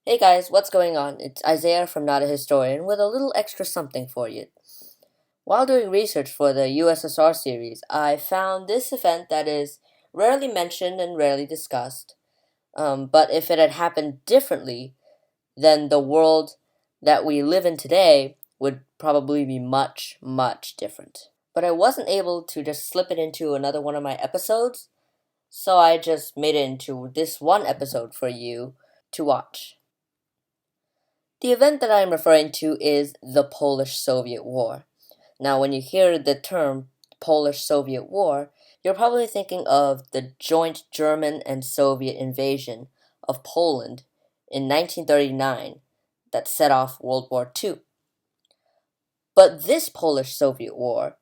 Hey guys, what's going on? It's Isaiah from Not a Historian with a little extra something for you. While doing research for the USSR series, I found this event that is rarely mentioned and rarely discussed. But if it had happened differently, then the world that we live in today would probably be much, much different. But I wasn't able to just slip it into another one of my episodes, so I just made it into this one episode for you to watch. The event that I am referring to is the Polish-Soviet War. Now, when you hear the term Polish-Soviet War, you're probably thinking of the joint German and Soviet invasion of Poland in 1939 that set off World War II. But this Polish-Soviet War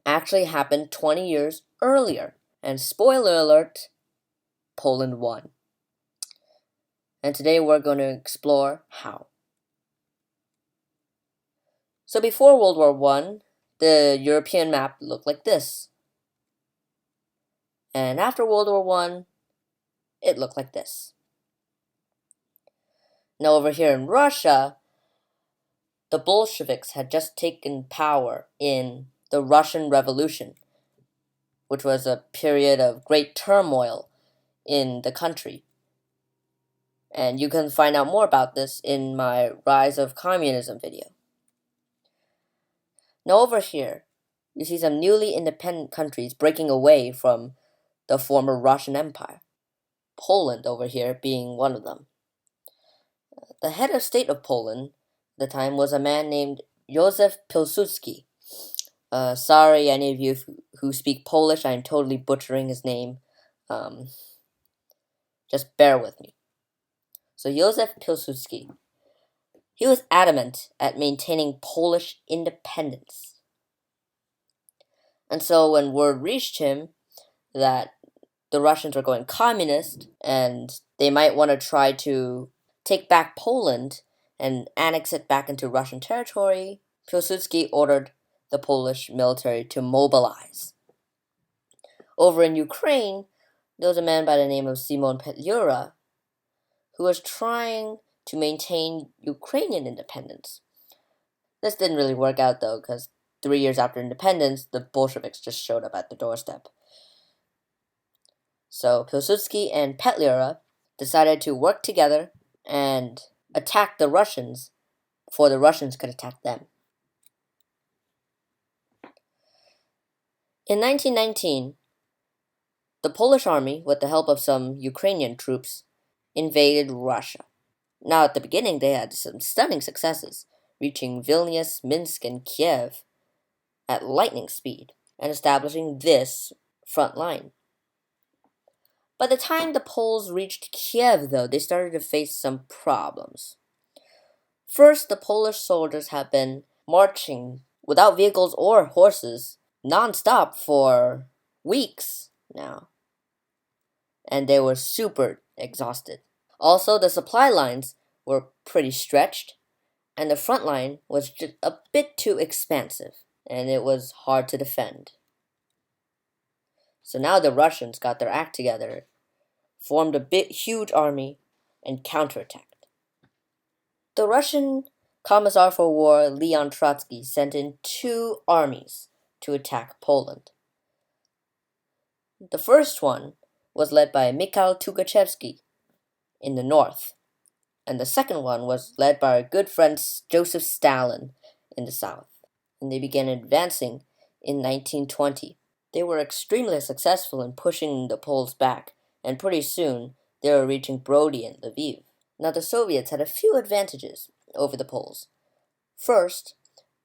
actually happened 20 years earlier. And spoiler alert, Poland won. And today we're going to explore how. So before World War I, the European map looked like this. And after World War I, it looked like this. Now over here in Russia, the Bolsheviks had just taken power in the Russian Revolution, which was a period of great turmoil in the country. And you can find out more about this in my Rise of Communism video. Now over here, you see some newly independent countries breaking away from the former Russian Empire. Poland over here being one of them. The head of state of Poland at the time was a man named Józef Pilsudski. Sorry, any of you who speak Polish, I'm totally butchering his name. Just bear with me. So Józef Pilsudski, he was adamant at maintaining Polish independence. And so when word reached him that the Russians were going communist and they might want to try to take back Poland and annex it back into Russian territory, Pilsudski ordered the Polish military to mobilize. Over in Ukraine, there was a man by the name of Szymon Petlura who was trying to maintain Ukrainian independence. This didn't really work out though, because 3 years after independence, the Bolsheviks just showed up at the doorstep. So Pilsudski and Petlura decided to work together and attack the Russians before the Russians could attack them. In 1919, the Polish army, with the help of some Ukrainian troops, invaded Russia. Now, at the beginning, they had some stunning successes, reaching Vilnius, Minsk, and Kiev at lightning speed and establishing this front line. By the time the Poles reached Kiev, though, they started to face some problems. First, the Polish soldiers had been marching without vehicles or horses non-stop for weeks now, and they were super exhausted. Also, the supply lines were pretty stretched, and the front line was just a bit too expansive, and it was hard to defend. So now the Russians got their act together, formed a huge army, and counterattacked. The Russian Commissar for War Leon Trotsky sent in 2 armies to attack Poland. The first one was led by Mikhail Tukhachevsky in the north, and the second one was led by our good friend Joseph Stalin in the south. And they began advancing in 1920. They were extremely successful in pushing the Poles back, and pretty soon they were reaching Brody and Lviv. Now the Soviets had a few advantages over the Poles. First,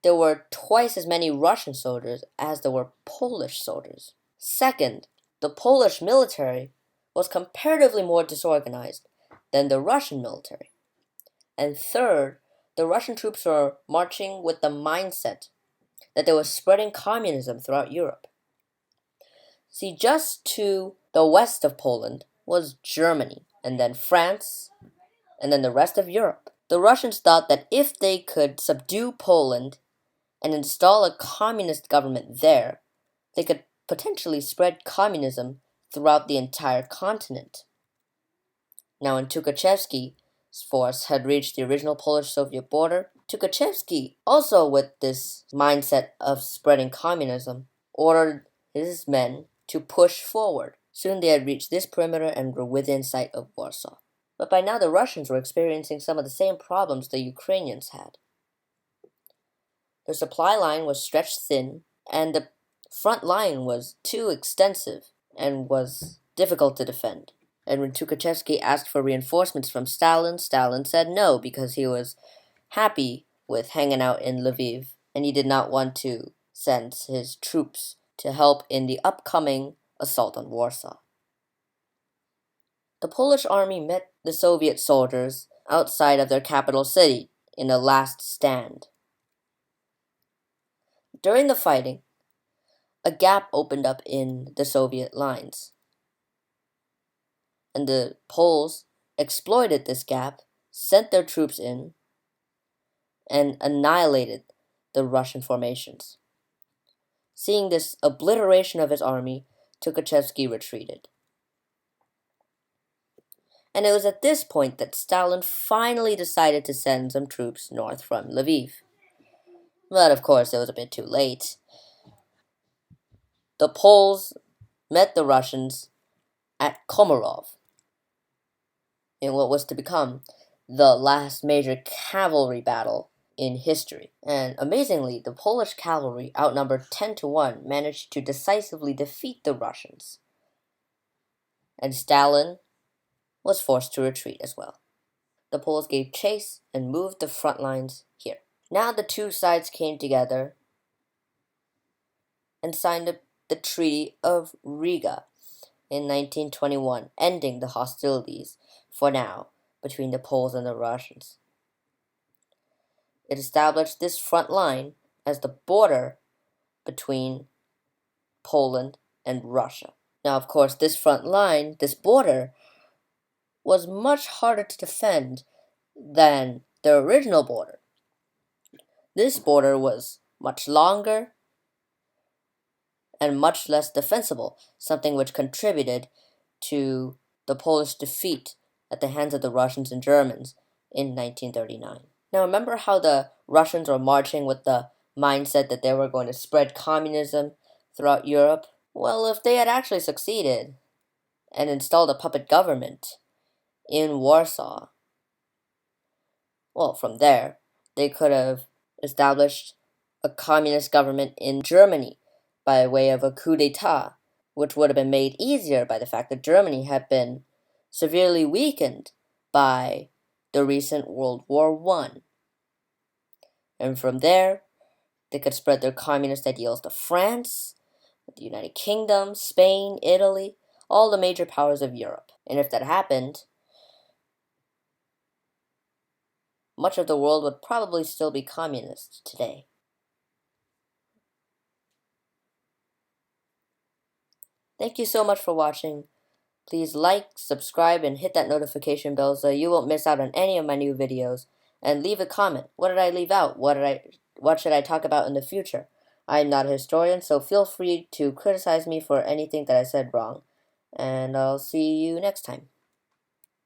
there were twice as many Russian soldiers as there were Polish soldiers. Second, the Polish military was comparatively more disorganized than the Russian military. And third, the Russian troops were marching with the mindset that they were spreading communism throughout Europe. See, just to the west of Poland was Germany, and then France, and then the rest of Europe. The Russians thought that if they could subdue Poland and install a communist government there, they could potentially spread communism throughout the entire continent. Now, in Tukhachevsky force had reached the original Polish-Soviet border, Tukhachevsky, also with this mindset of spreading communism, ordered his men to push forward. Soon they had reached this perimeter and were within sight of Warsaw. But by now the Russians were experiencing some of the same problems the Ukrainians had. Their supply line was stretched thin, and the front line was too extensive and was difficult to defend. And when Tukhachevsky asked for reinforcements from Stalin, Stalin said no because he was happy with hanging out in Lviv and he did not want to send his troops to help in the upcoming assault on Warsaw. The Polish army met the Soviet soldiers outside of their capital city in a last stand. During the fighting, a gap opened up in the Soviet lines, and the Poles exploited this gap, sent their troops in, and annihilated the Russian formations. Seeing this obliteration of his army, Tukhachevsky retreated. And it was at this point that Stalin finally decided to send some troops north from Lviv. But of course, it was a bit too late. The Poles met the Russians at Komarov in what was to become the last major cavalry battle in history. And amazingly, the Polish cavalry, outnumbered 10-1, managed to decisively defeat the Russians. And Stalin was forced to retreat as well. The Poles gave chase and moved the front lines here. Now the two sides came together and signed the Treaty of Riga in 1921, ending the hostilities, for now, between the Poles and the Russians. It established this front line as the border between Poland and Russia. Now, of course, this front line, this border, was much harder to defend than the original border. This border was much longer and much less defensible, something which contributed to the Polish defeat at the hands of the Russians and Germans in 1939. Now, remember how the Russians were marching with the mindset that they were going to spread communism throughout Europe? Well, if they had actually succeeded and installed a puppet government in Warsaw, well, from there, they could have established a communist government in Germany by way of a coup d'etat, which would have been made easier by the fact that Germany had been severely weakened by the recent World War I. And from there, they could spread their communist ideals to France, the United Kingdom, Spain, Italy, all the major powers of Europe. And if that happened, much of the world would probably still be communist today. Thank you so much for watching. Please like, subscribe, and hit that notification bell so you won't miss out on any of my new videos. And leave a comment. What did I leave out? What should I talk about in the future? I'm not a historian, so feel free to criticize me for anything that I said wrong. And I'll see you next time.